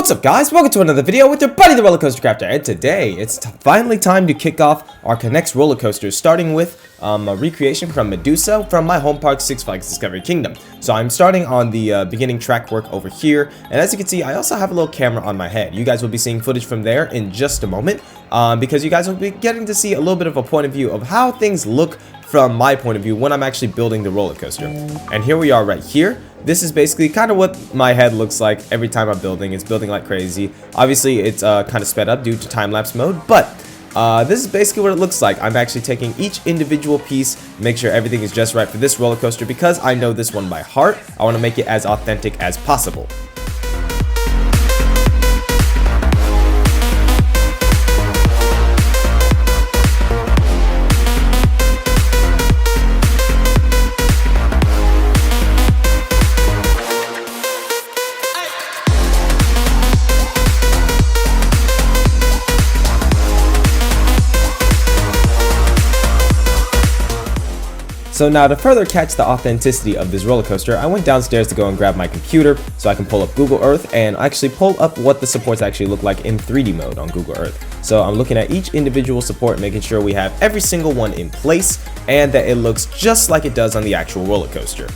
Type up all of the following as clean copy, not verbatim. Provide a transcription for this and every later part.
What's up, guys? Welcome to another video with your buddy the Roller Coaster Crafter, and today it's finally time to kick off our NEX roller coasters, starting with a recreation from Medusa from my home park, Six Flags Discovery Kingdom. So I'm starting on the beginning track work over here, and as you can see, I also have a little camera on my head. You guys will be seeing footage from there in just a moment, because you guys will be getting to see a little bit of a point of view of how things look from my point of view when I'm actually building the roller coaster. And here we are right here. This is basically kind of what my head looks like every time I'm building. It's building like crazy. Obviously, it's kind of sped up due to time-lapse mode, but this is basically what it looks like. I'm actually taking each individual piece, make sure everything is just right for this roller coaster because I know this one by heart. I want to make it as authentic as possible. So now to further catch the authenticity of this roller coaster, I went downstairs to go and grab my computer so I can pull up Google Earth and actually pull up what the supports actually look like in 3D mode on Google Earth. So I'm looking at each individual support, making sure we have every single one in place and that it looks just like it does on the actual roller coaster.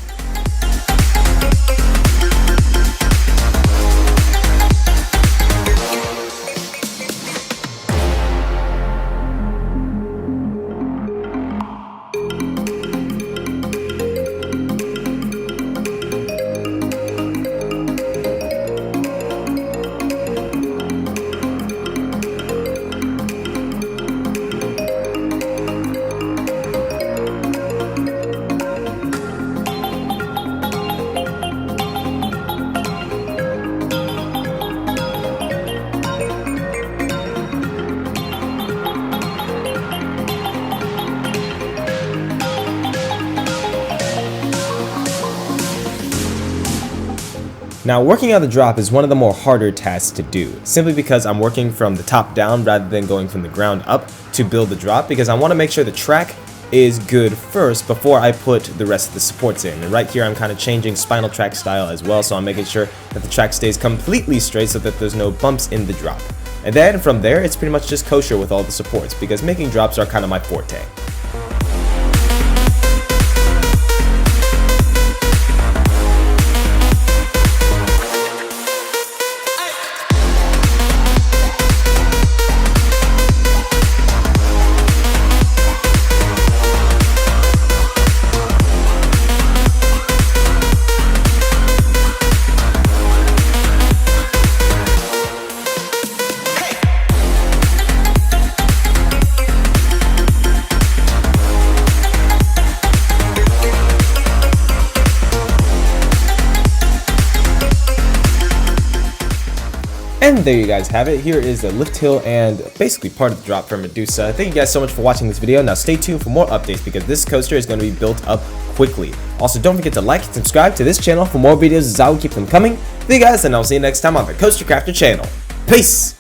Now, working on the drop is one of the more harder tasks to do, simply because I'm working from the top down rather than going from the ground up to build the drop, because I want to make sure the track is good first before I put the rest of the supports in. And right here I'm kind of changing spinal track style as well, so I'm making sure that the track stays completely straight so that there's no bumps in the drop. And then from there it's pretty much just kosher with all the supports, because making drops are kind of my forte. And there you guys have it. Here is the Lifthill and basically part of the drop from Medusa. Thank you guys so much for watching this video. Now stay tuned for more updates because this coaster is going to be built up quickly. Also, don't forget to like and subscribe to this channel for more videos as I will keep them coming. Thank you guys, and I'll see you next time on the Coaster Crafter channel. Peace!